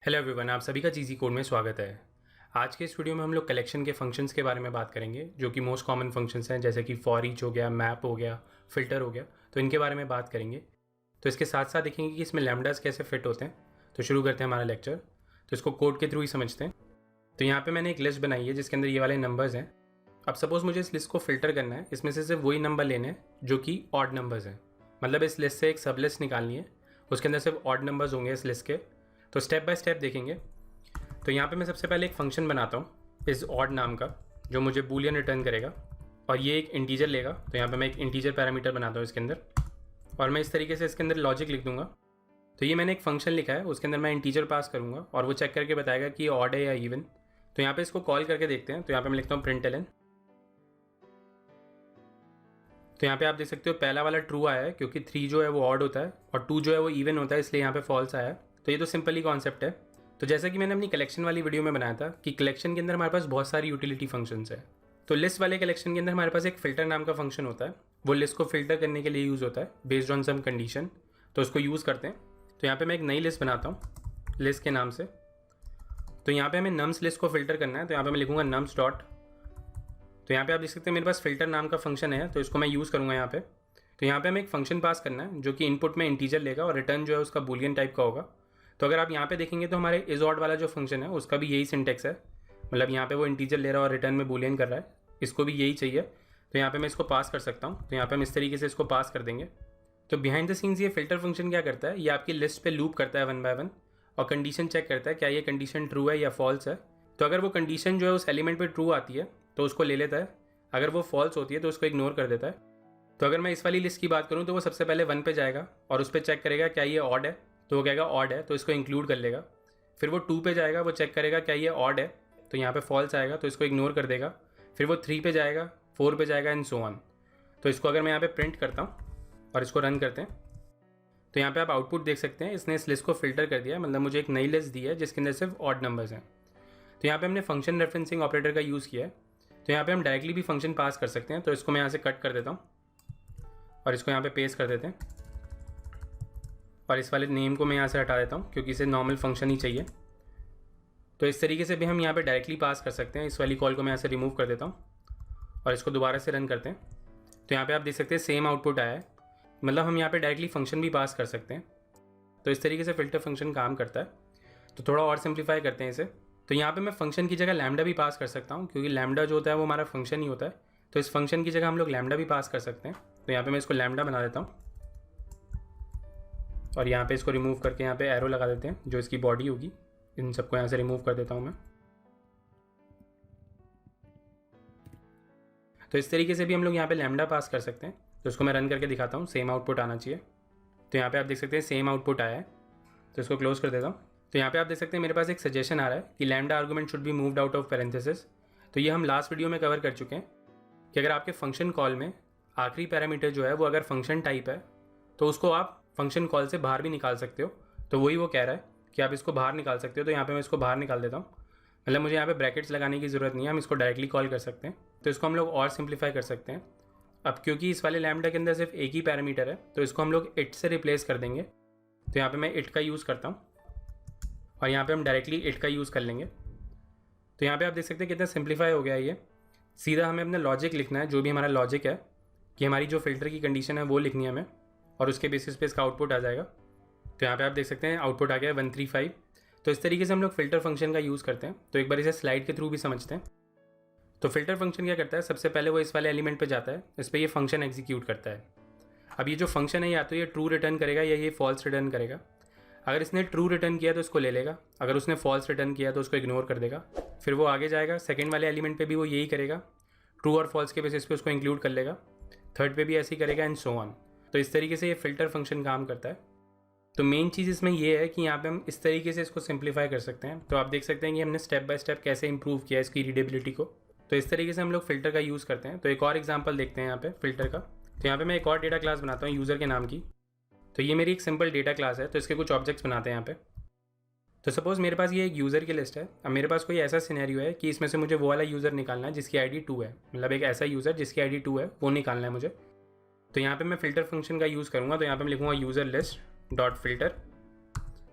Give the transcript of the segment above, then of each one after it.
Hello everyone, आप सभी का चीज़ी कोड में स्वागत है। आज के इस वीडियो में हम लोग कलेक्शन के फंक्शंस के बारे में बात करेंगे, जो कि मोस्ट कॉमन फंक्शंस हैं, जैसे कि फॉर ईच हो गया, मैप हो गया, फिल्टर हो गया। तो इनके बारे में बात करेंगे। तो इसके साथ साथ देखेंगे कि इसमें लैम्डास कैसे फिट होते हैं। तो शुरू करते हैं हमारा लेक्चर। तो इसको कोड के थ्रू ही समझते हैं। तो यहाँ पर मैंने एक लिस्ट बनाई है जिसके अंदर ये वाले नंबर्स हैं। अब सपोज़ मुझे इस लिस्ट को फिल्टर करना है, इसमें से सिर्फ वही नंबर लेने हैं जो कि ऑड नंबर्स हैं। मतलब इस लिस्ट से एक सब लिस्ट निकालनी है, उसके अंदर सिर्फ ऑड नंबर्स होंगे इस लिस्ट के। तो स्टेप बाय स्टेप देखेंगे। तो यहाँ पे मैं सबसे पहले एक फंक्शन बनाता हूँ इस ऑड नाम का, जो मुझे बूलियन रिटर्न करेगा और ये एक इंटीजर लेगा। तो यहाँ पे मैं एक इंटीजर पैरामीटर बनाता हूँ इसके अंदर, और मैं इस तरीके से इसके अंदर लॉजिक लिख दूंगा। तो ये मैंने एक फंक्शन लिखा है, उसके अंदर मैं इंटीजर पास करूँगा और वो चेक करके बताएगा कि ऑड है या इवन। तो यहाँ पे इसको कॉल करके देखते हैं। तो यहाँ पे मैं लिखता हूँ println। तो यहाँ पे आप देख सकते हो पहला वाला ट्रू आया है, क्योंकि 3 जो है वो ऑड होता है और 2 जो है वो इवन होता है, इसलिए यहाँ पे फॉल्स आया है। तो ये तो सिंपल ही कॉन्सेप्ट है। तो जैसा कि मैंने अपनी कलेक्शन वाली वीडियो में बनाया था कि कलेक्शन के अंदर हमारे पास बहुत सारी यूटिलिटी फंक्शंस है। तो लिस्ट वाले कलेक्शन के अंदर हमारे पास एक फिल्टर नाम का फंक्शन होता है। वो लिस्ट को फिल्टर करने के लिए यूज़ होता है बेस्ड ऑन सम कंडीशन। तो उसको यूज़ करते हैं। तो यहाँ पर मैं एक नई लिस्ट बनाता हूँ लिस्ट के नाम से। तो यहाँ पर हमें नम्स लिस्ट को फिल्टर करना है। तो यहाँ पर मैं लिखूँगा नम्स डॉट। तो यहाँ पे आप देख सकते हैं मेरे पास फिल्टर नाम का फंक्शन है, तो इसको मैं यूज़ करूँगा यहाँ पे। तो यहाँ पे हमें एक फंक्शन पास करना है जो कि इनपुट में इंटीजर लेगा और रिटर्न जो है उसका बूलियन टाइप का होगा। तो अगर आप यहाँ पे देखेंगे तो हमारे इज ऑड वाला जो फंक्शन है उसका भी यही सिंटेक्स है। मतलब यहाँ पे वो इंटीजर ले रहा है और रिटर्न में बूलियन कर रहा है, इसको भी यही चाहिए। तो यहाँ पे मैं इसको पास कर सकता हूँ। तो यहाँ पे हम इस तरीके से इसको पास कर देंगे। तो बिहाइंड द सीन्स ये फिल्टर फंक्शन क्या करता है, ये आपकी लिस्ट पे लूप करता है 1 बाय 1 और कंडीशन चेक करता है क्या ये कंडीशन ट्रू है या फॉल्स है। तो अगर वो कंडीशन जो है उस एलिमेंट पे ट्रू आती है तो उसको ले लेता है, अगर वो फॉल्स होती है तो उसको इग्नोर कर देता है। तो अगर मैं इस वाली लिस्ट की बात करूँ तो वो सबसे पहले 1 पे जाएगा और उस पर चेक करेगा क्या ये ऑड है, तो वो कहेगा ऑड है, तो इसको इंक्लूड कर लेगा। फिर वो 2 पे जाएगा, वो चेक करेगा क्या ये ऑड है, तो यहाँ पे फॉल्स आएगा, तो इसको इग्नोर कर देगा। फिर वो 3 पे जाएगा, 4 पे जाएगा एंड सो ऑन। तो इसको अगर मैं यहाँ पे प्रिंट करता हूँ और इसको रन करते हैं तो यहाँ पे आप आउटपुट देख सकते हैं, इसने इस लिस्ट को फिल्टर कर दिया है। मतलब मुझे एक नई लिस्ट दी है जिसके अंदर सिर्फ ऑड नंबर्स हैं। तो यहाँ पे हमने फंक्शन रेफरेंसिंग ऑपरेटर का यूज़ किया है। तो यहाँ पे हम डायरेक्टली भी फंक्शन पास कर सकते हैं। तो इसको मैं यहाँ से कट कर देता हूँ और इसको यहाँ पे पेस्ट कर देते हैं और इस वाले नेम को मैं यहाँ से हटा देता हूँ क्योंकि इसे नॉर्मल फंक्शन ही चाहिए। तो इस तरीके से भी हम यहाँ पे डायरेक्टली पास कर सकते हैं। इस वाली कॉल को मैं यहाँ से रिमूव कर देता हूँ और इसको दोबारा से रन करते हैं। तो यहाँ पे आप देख सकते हैं सेम आउटपुट आया है। मतलब हम यहाँ पे डायरेक्टली फंक्शन भी पास कर सकते हैं। तो इस तरीके से फिल्टर फंक्शन काम करता है। तो थोड़ा और सिंप्लीफाई करते हैं इसे। तो यहाँ पे मैं फंक्शन की जगह लैम्डा भी पास कर सकता हूँ, क्योंकि लैम्डा जो होता है वो हमारा फंक्शन ही होता है। तो इस फंक्शन की जगह हम लोग लैम्डा भी पास कर सकते हैं। तो यहाँ पे मैं इसको लैम्डा बना देता हूँ और यहाँ पे इसको रिमूव करके यहाँ पे एरो लगा देते हैं जो इसकी बॉडी होगी। इन सबको यहाँ से रिमूव कर देता हूँ मैं। तो इस तरीके से भी हम लोग यहाँ पे लैम्डा पास कर सकते हैं। तो इसको मैं रन करके दिखाता हूँ, सेम आउटपुट आना चाहिए। तो यहाँ पे आप देख सकते हैं सेम आउटपुट आया है। तो इसको क्लोज कर देता हूँ। तो यहाँ पे आप देख सकते हैं मेरे पास एक सजेशन आ रहा है कि lambda argument should be moved out of parenthesis. तो ये हम लास्ट वीडियो में कवर कर चुके हैं कि अगर आपके फंक्शन कॉल में आखिरी पैरामीटर जो है वो अगर फंक्शन टाइप है तो उसको आप फंक्शन कॉल से बाहर भी निकाल सकते हो। तो वही वो कह रहा है कि आप इसको बाहर निकाल सकते हो। तो यहाँ पे मैं इसको बाहर निकाल देता हूँ। मतलब मुझे यहाँ पे ब्रैकेट्स लगाने की ज़रूरत नहीं है, हम इसको डायरेक्टली कॉल कर सकते हैं। तो इसको हम लोग और सिंप्लीफाई कर सकते हैं। अब क्योंकि इस वाले लैम्डा के अंदर सिर्फ एक ही पैरामीटर है तो इसको हम लोग इट से रिप्लेस कर देंगे। तो यहाँ पे मैं इट का यूज़ करता हूँ और यहाँ पे हम डायरेक्टली इट का यूज़ कर लेंगे। तो यहाँ पे आप देख सकते हैं कितना सिंप्लीफाई हो गया है ये। सीधा हमें अपना लॉजिक लिखना है, जो भी हमारा लॉजिक है कि हमारी जो फिल्टर की कंडीशन है वो लिखनी है हमें, और उसके बेसिस पे इसका आउटपुट आ जाएगा। तो यहाँ पे आप देख सकते हैं आउटपुट आ गया 135। तो इस तरीके से हम लोग फिल्टर फंक्शन का यूज़ करते हैं। तो एक बार इसे स्लाइड के थ्रू भी समझते हैं। तो फिल्टर फंक्शन क्या करता है, सबसे पहले वो इस वाले एलिमेंट पे जाता है, इस पर ये फंक्शन एग्जीक्यूट करता है। अब ये जो फंक्शन है या तो ये ट्रू रिटर्न करेगा या ये फॉल्स रिटर्न करेगा। अगर इसने ट्रू रिटर्न किया तो इसको ले लेगा, अगर उसने फॉल्स रिटर्न किया तो उसको इग्नोर कर देगा। फिर वो आगे जाएगा, सेकंड वाले एलिमेंट पे भी वो यही करेगा, ट्रू और फॉल्स के बेसिस पे उसको इंक्लूड कर लेगा। थर्ड पे भी ऐसे ही करेगा एंड सो ऑन। तो इस तरीके से ये फिल्टर फंक्शन काम करता है। तो मेन चीज़ इसमें ये है कि यहाँ पे हम इस तरीके से इसको सिंप्लीफाई कर सकते हैं। तो आप देख सकते हैं कि हमने स्टेप बाय स्टेप कैसे इंप्रूव किया इसकी रीडेबिलिटी को। तो इस तरीके से हम लोग फिल्टर का यूज़ करते हैं। तो एक और एग्जांपल देखते हैं यहाँ पे फिल्टर का। तो यहाँ पे मैं एक और डेटा क्लास बनाता हूँ यूज़र के नाम की। तो ये मेरी एक सिंपल डेटा क्लास है। तो इसके कुछ ऑब्जेक्ट्स बनाते हैं यहाँ पे। तो सपोज़ मेरे पास ये एक यूज़र की लिस्ट है। अब मेरे पास कोई ऐसा सिनेरियो है कि इसमें से मुझे वो वाला यूज़र निकालना है जिसकी ID 2 है। मतलब एक ऐसा यूज़र जिसकी ID 2 है वो निकालना है मुझे। तो यहाँ पे मैं फिल्टर फंक्शन का यूज़ करूँगा। तो यहाँ पे मैं लिखूँगा यूज़र लिस्ट डॉट फिल्टर।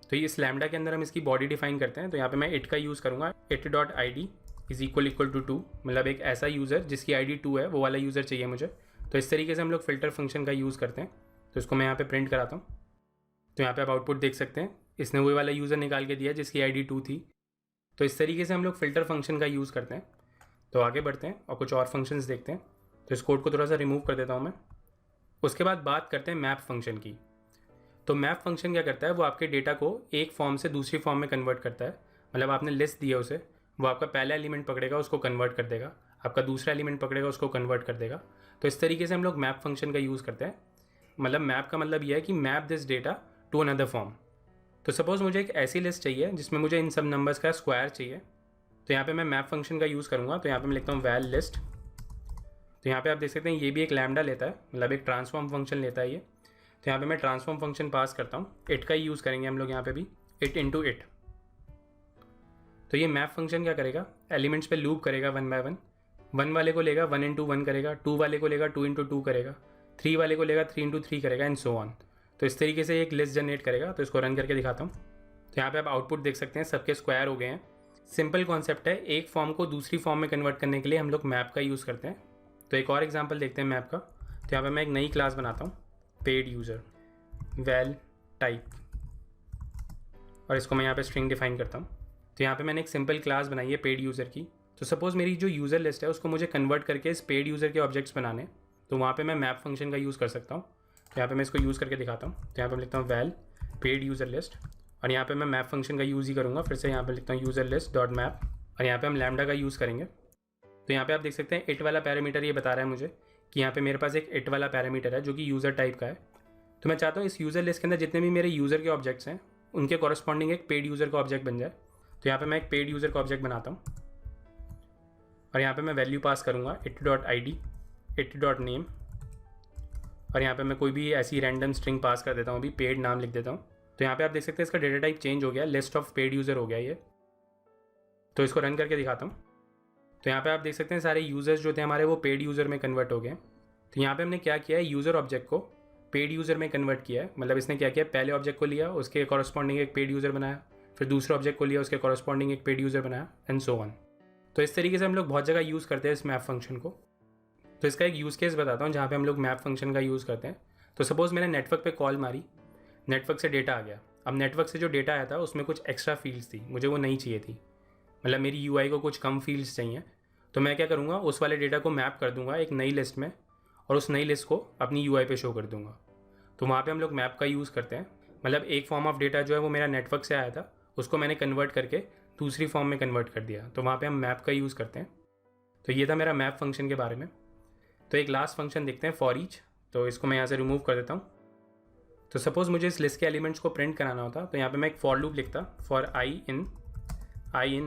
तो ये इस लैम्डा के अंदर हम इसकी बॉडी डिफाइन करते हैं। तो यहाँ पे मैं इट का यूज़ करूँगा, it.id इज इक्वल टू 2, मतलब एक ऐसा यूज़र जिसकी ID 2 है, वो वाला यूज़र चाहिए मुझे। तो इस तरीके से हम लोग फ़िल्टर फंक्शन का यूज़ करते हैं। तो इसको मैं यहाँ पे प्रिंट कराता हूँ। तो यहाँ पे आप आउटपुट देख सकते हैं, इसने वही वाला यूज़र निकाल के दिया जिसकी ID 2 थी। तो इस तरीके से हम लोग फ़िल्टर फंक्शन का यूज़ करते हैं। तो आगे बढ़ते हैं और कुछ और फंक्शंस देखते हैं। तो इस कोड को थोड़ा सा रिमूव कर देता हूँ मैं। उसके बाद बात करते हैं मैप फंक्शन की। तो मैप फंक्शन क्या करता है, वो आपके डेटा को एक फॉर्म से दूसरी फॉर्म में कन्वर्ट करता है। मतलब आपने लिस्ट दी है उसे, वो आपका पहला एलिमेंट पकड़ेगा, उसको कन्वर्ट कर देगा, आपका दूसरा एलिमेंट पकड़ेगा, उसको कन्वर्ट कर देगा। तो इस तरीके से हम लोग मैप फंक्शन का यूज़ करते हैं। मतलब मैप का मतलब यह है कि map this data to another form. तो सपोज़ मुझे एक ऐसी लिस्ट चाहिए जिसमें मुझे इन सब नंबर्स का स्क्वायर चाहिए। तो यहाँ पे मैं मैप फंक्शन का यूज़ करूँगा। तो यहाँ पे मैं लिखता हूँ वैल लिस्ट। तो यहाँ पे आप देख सकते हैं ये भी एक लैम्डा लेता है, मतलब एक ट्रांसफॉर्म फंक्शन लेता है ये। तो यहाँ पे मैं ट्रांसफॉर्म फंक्शन पास करता हूँ, इट का ही यूज़ करेंगे हम लोग यहाँ पे भी, इट इंटू इट। तो ये मैप फंक्शन क्या करेगा, एलिमेंट्स पे लूप करेगा 1 बाय 1। 1 वाले को लेगा 1 इंटू 1 करेगा, 2 वाले को लेगा 2 इंटू 2 करेगा, 3 वाले को लेगा 3 इंटू 3 करेगा, एंड सो ऑन। तो इस तरीके से एक लिस्ट जनरेट करेगा। तो इसको रन करके दिखाता हूँ। तो यहाँ पे आप आउटपुट देख सकते हैं, सबके स्क्वायर हो गए हैं। सिंपल कॉन्सेप्ट है, एक फॉर्म को दूसरी फॉर्म में कन्वर्ट करने के लिए हम लोग मैप का यूज़ करते हैं। तो एक और एग्जांपल देखते हैं मैप का। तो यहाँ पे मैं एक नई क्लास बनाता हूँ, पेड यूज़र, वैल टाइप, और इसको मैं यहाँ पे स्ट्रिंग डिफाइन करता हूँ। तो यहाँ पे मैंने एक सिंपल क्लास बनाई है पेड यूज़र की। तो सपोज़ मेरी जो यूज़र लिस्ट है उसको मुझे कन्वर्ट करके इस पेड यूज़र के ऑब्जेक्ट्स बनाने, तो वहाँ पे मैं मैप फंक्शन का यूज़ कर सकता हूँ। तो यहाँ पे मैं इसको यूज़ करके दिखाता हूँ। तो यहाँ पे मैं लिखता हूँ वैल पेड यूज़र लिस्ट, और यहाँ पे मैं मैप फंक्शन का यूज़ ही करूँगा। फिर से यहाँ पे लिखता हूँ यूज़र लिस्ट डॉट मैप, और यहाँ पे हम लैम्डा का यूज़ करेंगे। तो यहाँ पे आप देख सकते हैं इट वाला पैरामीटर ये बता रहा है मुझे कि यहाँ पे मेरे पास एक इट वाला पैरामीटर है जो कि यूज़र टाइप का है। तो मैं चाहता हूँ इस यूज़र लिस्ट के अंदर जितने भी मेरे यूज़र के ऑब्जेक्ट्स हैं उनके कॉरस्पॉन्डिंग एक पेड यूज़र का ऑब्जेक्ट बन जाए। तो यहाँ पे मैं एक पेड यूज़र का ऑब्जेक्ट बनाता हूँ, और यहाँ पे मैं वैल्यू पास करूँगा it.id, it.name, और यहाँ पे मैं कोई भी ऐसी रैंडम स्ट्रिंग पास कर देता हूँ, अभी पेड नाम लिख देता हूँ। तो यहाँ पे आप देख सकते हैं इसका डेटा टाइप चेंज हो गया, लिस्ट ऑफ पेड यूज़र हो गया ये। तो इसको रन करके दिखाता हूँ। तो यहाँ पे आप देख सकते हैं सारे यूज़र्स जो थे हमारे वो पेड यूज़र में कन्वर्ट हो गए। तो यहाँ पे हमने क्या किया है, यूज़र ऑब्जेक्ट को पेड यूज़र में कन्वर्ट किया है। मतलब इसने क्या किया, पहले ऑब्जेक्ट को लिया, उसके कॉरस्पॉन्डिंग एक पेड यूज़र बनाया, फिर दूसरे ऑब्जेक्ट को लिया, उसके कॉरस्पॉन्डिंग एक पेड यूज़र बनाया, एंड सो ऑन। तो इस तरीके से हम लोग बहुत जगह यूज़ करते हैं इस मैप फंक्शन को। तो इसका एक यूज़ केस बताता हूँ जहाँ पे हम लोग मैप फंक्शन का यूज़ करते हैं। तो सपोज़ मैंने नेटवर्क पे कॉल मारी, नेटवर्क से डेटा आ गया। अब नेटवर्क से जो डेटा आया था उसमें कुछ एक्स्ट्रा फील्ड्स थी, मुझे वो नहीं चाहिए थी। मतलब मेरी यूआई को कुछ कम फील्ड्स चाहिए। तो मैं क्या करूँगा, उस वाले डेटा को मैप कर दूँगा एक नई लिस्ट में, और उस नई लिस्ट को अपनी यूआई पे शो कर दूँगा। तो वहाँ पे हम लोग मैप का यूज़ करते हैं। मतलब एक फॉर्म ऑफ डेटा जो है वो मेरा नेटवर्क से आया था, उसको मैंने कन्वर्ट करके दूसरी फॉर्म में कन्वर्ट कर दिया। तो वहाँ पे हम मैप का यूज़ करते हैं। तो ये था मेरा मैप फंक्शन के बारे में। तो एक लास्ट फंक्शन देखते हैं, फॉर ईच। तो इसको मैं यहाँ से रिमूव कर देता हूँ। तो सपोज़ मुझे इस लिस्ट के एलिमेंट्स को प्रिंट कराना होता, तो यहाँ पे मैं एक फॉर लूप लिखता, फॉर आई इन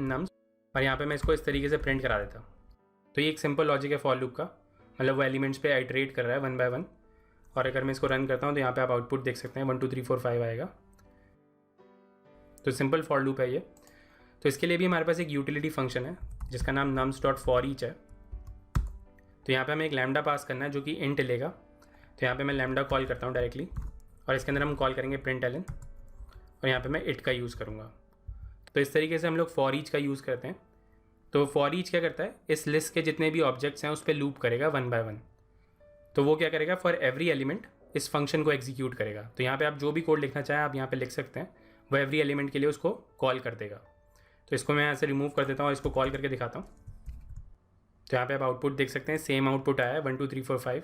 नम्स, और यहाँ पे मैं इसको इस तरीके से प्रिंट करा देता। तो ये एक सिंपल लॉजिक है फॉर लूप का। मतलब वो एलिमेंट्स पे आइटरेट कर रहा है 1 बाय 1। और अगर मैं इसको रन करता हूँ तो यहाँ पे आप आउटपुट देख सकते हैं 1 2 3 4 5 आएगा। तो सिंपल फॉर लूप है ये। तो इसके लिए भी हमारे पास एक यूटिलिटी फंक्शन है जिसका नाम nums.forEach है। तो यहाँ पे हमें एक लैम्डा पास करना है जो कि इंट लेगा। तो यहाँ पे मैं लैम्डा कॉल करता हूँ डायरेक्टली, और इसके अंदर हम कॉल करेंगे println, और यहाँ पे मैं इट का यूज़ करूँगा। तो इस तरीके से हम लोग फॉर ईच का यूज़ करते हैं। तो फॉर ईच क्या करता है, इस लिस्ट के जितने भी ऑब्जेक्ट्स हैं उस पर लूप करेगा 1 बाय 1। तो वो क्या करेगा, फॉर एवरी एलिमेंट इस फंक्शन को एग्जीक्यूट करेगा। तो यहाँ पे आप जो भी कोड लिखना चाहें आप यहाँ पे लिख सकते हैं, वो एवरी एलिमेंट के लिए उसको कॉल कर देगा। तो इसको मैं यहाँ से रिमूव कर देता हूँ और इसको कॉल करके दिखाता हूँ। तो यहाँ पे आप आउटपुट देख सकते हैं, सेम आउटपुट आया है 1 2 3 4 5।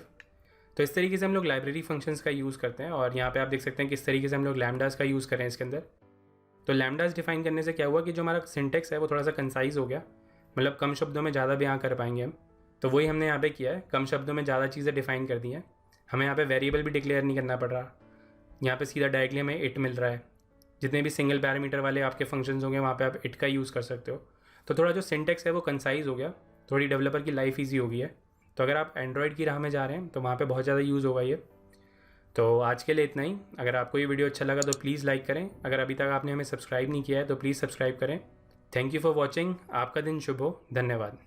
तो इस तरीके से हम लोग लाइब्रेरी फंक्शंस का यूज़ करते हैं। और यहाँ पे आप देख सकते हैं किस तरीके से हम लोग लैम्डास का यूज़ करें इसके अंदर। तो लैम्डास डिफाइन करने से क्या हुआ कि जो हमारा सिंटेक्स है वो थोड़ा सा कंसाइज हो गया, मतलब कम शब्दों में ज़्यादा बयां कर पाएंगे हम। तो वही हमने यहाँ पे किया है, कम शब्दों में ज़्यादा चीज़ें डिफाइन कर दी हैं। हमें यहाँ पे वेरिएबल भी डिक्लेयर नहीं करना पड़ रहा, यहाँ पे सीधा डायरेक्टली हमें इट मिल रहा है। जितने भी सिंगल पैरामीटर वाले आपके फंक्शंस होंगे वहाँ पे आप इट का यूज़ कर सकते हो। तो थोड़ा जो सिंटेक्स है वो कंसाइज हो गया, थोड़ी डेवलपर की लाइफ ईजी हो गई है। तो अगर आप एंड्रॉयड की राह में जा रहे हैं तो वहाँ पे बहुत ज़्यादा यूज़ होगा ये। तो आज के लिए इतना ही। अगर आपको ये वीडियो अच्छा लगा तो प्लीज़ लाइक करें। अगर अभी तक आपने हमें सब्सक्राइब नहीं किया है तो प्लीज़ सब्सक्राइब करें। Thank you for watching. आपका दिन शुभ हो। धन्यवाद।